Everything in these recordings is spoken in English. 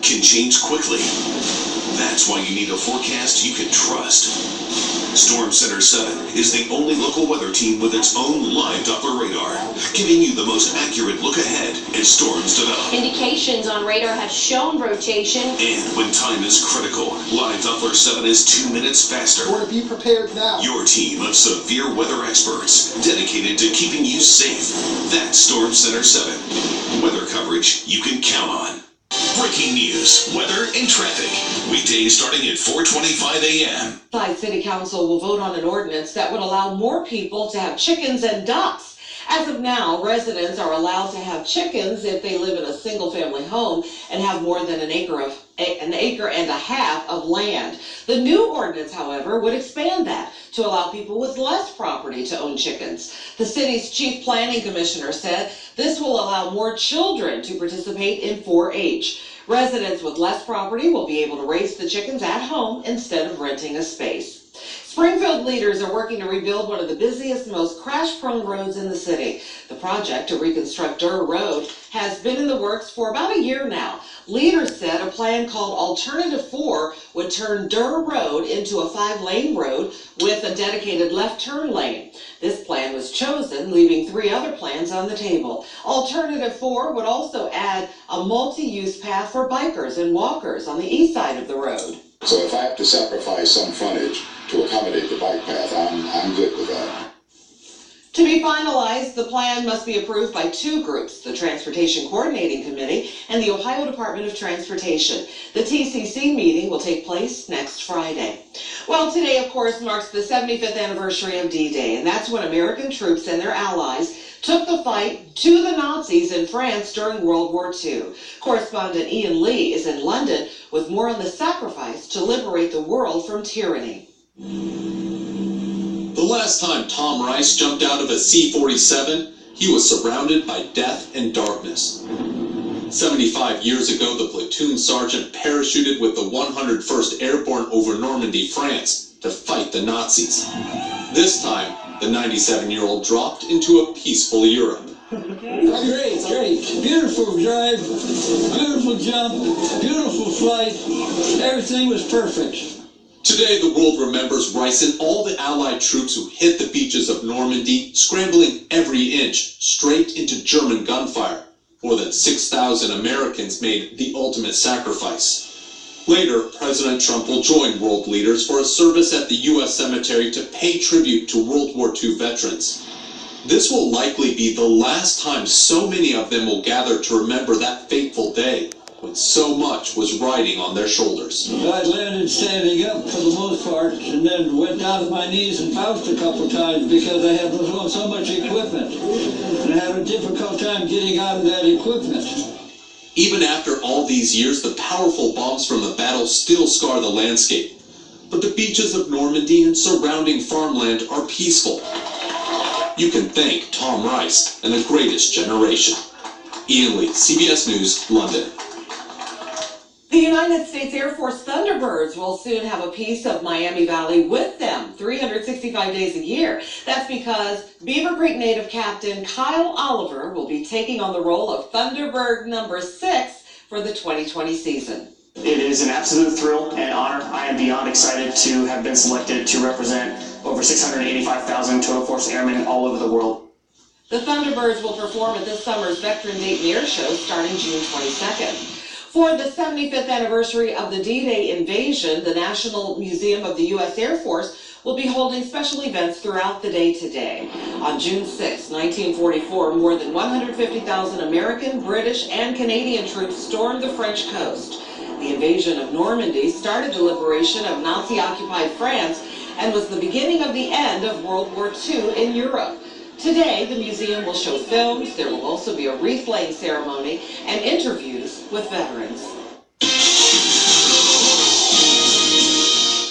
can change quickly. That's why you need a forecast you can trust. Storm Center 7 is the only local weather team with its own live Doppler radar, giving you the most accurate look ahead as storms develop. Indications on radar have shown rotation. And when time is critical, live Doppler 7 is 2 minutes faster. You want to be prepared now. Your team of severe weather experts dedicated to keeping you safe. That's Storm Center 7. Weather coverage you can count on. Breaking news, weather, and traffic. Weekdays starting at 4:25 a.m. City Council will vote on an ordinance that would allow more people to have chickens and ducks. As of now, residents are allowed to have chickens if they live in a single-family home and have more than an acre and a half of land. The new ordinance, however, would expand that to allow people with less property to own chickens. The city's chief planning commissioner said this will allow more children to participate in 4-H. Residents with less property will be able to raise the chickens at home instead of renting a space. Springfield leaders are working to rebuild one of the busiest, most crash-prone roads in the city. The project to reconstruct Durr Road has been in the works for about a year now. Leaders said a plan called Alternative 4 would turn Durr Road into a 5-lane road with a dedicated left turn lane. This plan was chosen, leaving 3 other plans on the table. Alternative 4 would also add a multi-use path for bikers and walkers on the east side of the road. So if I have to sacrifice some frontage to accommodate the bike path, I'm good with that. To be finalized, the plan must be approved by 2 groups, the Transportation Coordinating Committee and the Ohio Department of Transportation. The TCC meeting will take place next Friday. Well, today, of course, marks the 75th anniversary of D-Day, and that's when American troops and their allies took the fight to the Nazis in France during World War II. Correspondent Ian Lee is in London with more on the sacrifice to liberate the world from tyranny. The last time Tom Rice jumped out of a C-47, he was surrounded by death and darkness. 75 years ago, the platoon sergeant parachuted with the 101st Airborne over Normandy, France, to fight the Nazis. This time, the 97-year-old dropped into a peaceful Europe. Great. Beautiful drive, beautiful jump, beautiful flight. Everything was perfect. Today, the world remembers Rice and all the Allied troops who hit the beaches of Normandy, scrambling every inch straight into German gunfire. More than 6,000 Americans made the ultimate sacrifice. Later, President Trump will join world leaders for a service at the U.S. cemetery to pay tribute to World War II veterans. This will likely be the last time so many of them will gather to remember that fateful day, when so much was riding on their shoulders. I landed standing up for the most part, and then went down to my knees and bounced a couple times because I had so much equipment. And I had a difficult time getting out of that equipment. Even after all these years, the powerful bombs from the battle still scar the landscape. But the beaches of Normandy and surrounding farmland are peaceful. You can thank Tom Rice and the greatest generation. Ian Lee, CBS News, London. The United States Air Force Thunderbirds will soon have a piece of Miami Valley with them 365 days a year. That's because Beaver Creek native Captain Kyle Oliver will be taking on the role of Thunderbird number 6 for the 2020 season. It is an absolute thrill and honor. I am beyond excited to have been selected to represent over 685,000 Total Force airmen all over the world. The Thunderbirds will perform at this summer's Veteran Dayton Air Show starting June 22nd. For the 75th anniversary of the D-Day invasion, the National Museum of the U.S. Air Force will be holding special events throughout the day today. On June 6, 1944, more than 150,000 American, British, and Canadian troops stormed the French coast. The invasion of Normandy started the liberation of Nazi-occupied France and was the beginning of the end of World War II in Europe. Today, the museum will show films, there will also be a wreath-laying ceremony, and interviews with veterans.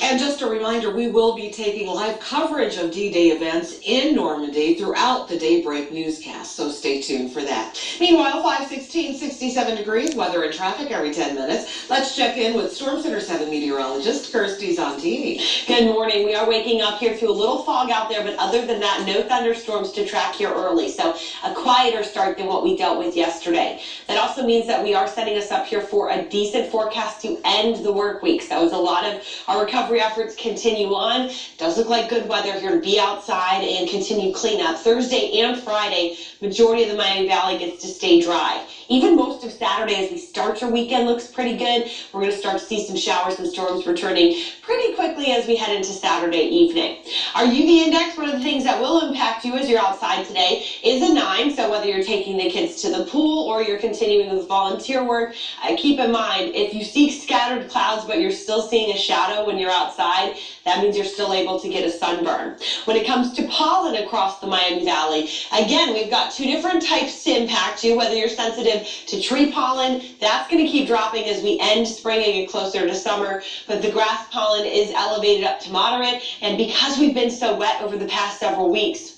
And just a reminder, reminder, we will be taking live coverage of D-Day events in Normandy throughout the Daybreak newscast, so stay tuned for that. Meanwhile, 5:16, 67 degrees, weather and traffic every 10 minutes. Let's check in with Storm Center 7 meteorologist Kirstie Zontini. Good morning. We are waking up here to a little fog out there, but other than that, no thunderstorms to track here early. So a quieter start than what we dealt with yesterday. That also means that we are setting us up here for a decent forecast to end the work week. So as a lot of our recovery efforts continue on, does look like good weather here to be outside and continue cleanup. Thursday and Friday, majority of the Miami Valley gets to stay dry. Even most of Saturday as we start your weekend looks pretty good. We're going to start to see some showers and storms returning pretty quickly as we head into Saturday evening. Our UV index, one of the things that will impact you as you're outside today, is a 9. So whether you're taking the kids to the pool or you're continuing with volunteer work, keep in mind if you see scattered clouds but you're still seeing a shadow when you're outside, that means you're still able to get a sunburn. When it comes to pollen across the Miami Valley, again, we've got 2 different types to impact you. Whether you're sensitive to tree pollen, that's going to keep dropping as we end spring and get closer to summer, but the grass pollen is elevated up to moderate, and because we've been so wet over the past several weeks,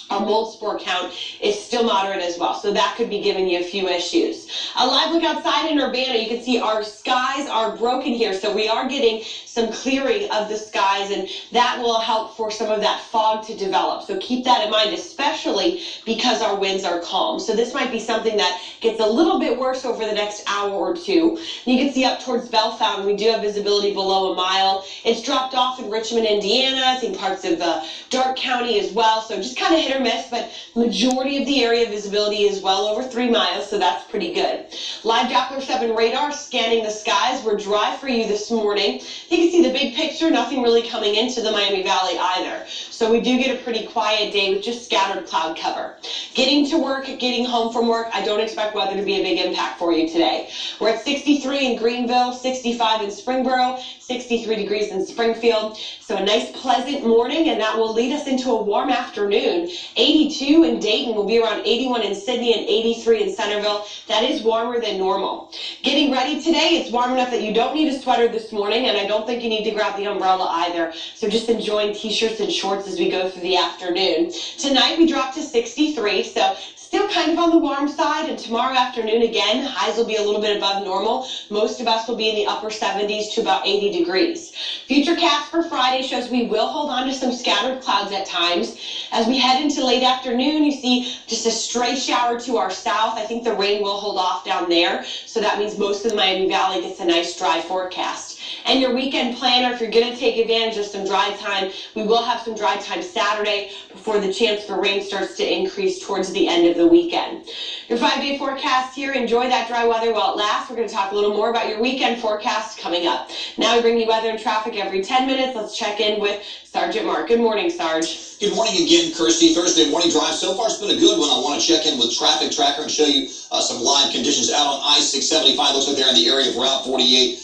our mold spore count is still moderate as well, so that could be giving you a few issues. A live look outside in Urbana, you can see our skies are broken here, so we are getting some clearing of the skies, and that will help for some of that fog to develop. So keep that in mind, especially because our winds are calm. So this might be something that gets a little bit worse over the next hour or two. You can see up towards Bellefontaine, we do have visibility below a mile. It's dropped off in Richmond, Indiana, I think parts of Darke County as well, so just kind of hit or miss, but majority of the area visibility is well over 3 miles, so that's pretty good. Live Doppler 7 radar scanning the skies. We're dry for you this morning. You can see the big picture, nothing really coming into the Miami Valley either. So we do get a pretty quiet day with just scattered cloud cover. Getting to work, getting home from work, I don't expect weather to be a big impact for you today. We're at 63 in Greenville, 65 in Springboro, 63 degrees in Springfield. So a nice pleasant morning, and that will lead us into a warm afternoon. 82 in Dayton, will be around 81 in Sydney and 83 in Centerville. That is warmer than normal. Getting ready today, it's warm enough that you don't need a sweater this morning, and I don't think you need to grab the umbrella either. So just enjoying t-shirts and shorts as we go through the afternoon. Tonight we drop to 63, so still kind of on the warm side, and tomorrow afternoon again, highs will be a little bit above normal. Most of us will be in the upper 70s to about 80 degrees. Futurecast for Friday shows we will hold on to some scattered clouds at times. As we head into late afternoon, you see just a stray shower to our south. I think the rain will hold off down there, so that means most of the Miami Valley gets a nice dry forecast. And your weekend planner, if you're going to take advantage of some dry time, we will have some dry time Saturday before the chance for rain starts to increase towards the end of the weekend. Your 5-day forecast here. Enjoy that dry weather while it lasts. We're going to talk a little more about your weekend forecast coming up. Now we bring you weather and traffic every 10 minutes. Let's check in with Sergeant Mark. Good morning, Sarge. Good morning again, Kirstie. Thursday morning drive. So far, it's been a good one. I want to check in with Traffic Tracker and show you some live conditions out on I-675. Looks like they're in the area of Route 48.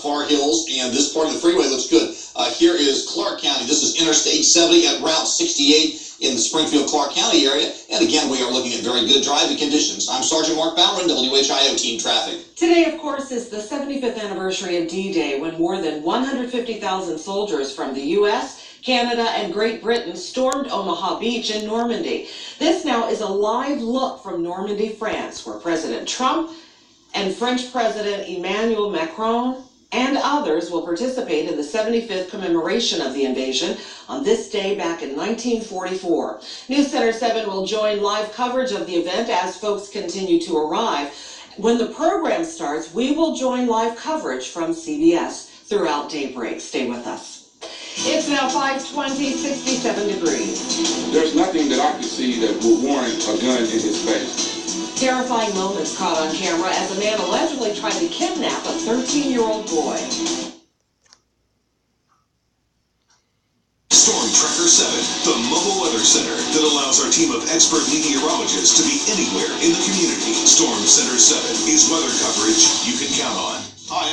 Far Hills, and this part of the freeway looks good. Here is Clark County. This is Interstate 70 at Route 68 in the Springfield-Clark County area. And again, we are looking at very good driving conditions. I'm Sergeant Mark Bowron, WHIO Team Traffic. Today, of course, is the 75th anniversary of D-Day, when more than 150,000 soldiers from the U.S., Canada, and Great Britain stormed Omaha Beach in Normandy. This now is a live look from Normandy, France, where President Trump and French President Emmanuel Macron and others will participate in the 75th commemoration of the invasion on this day back in 1944. News Center 7 will join live coverage of the event as folks continue to arrive. When the program starts, we will join live coverage from CBS throughout daybreak. Stay with us. It's now 5:20, 67 degrees. There's nothing that I can see that would warrant a gun in his face. Terrifying moments caught on camera as a man allegedly tried to kidnap a 13-year-old boy. Storm Tracker 7, the mobile weather center that allows our team of expert meteorologists to be anywhere in the community. Storm Center 7 is weather coverage you can count on. Hi,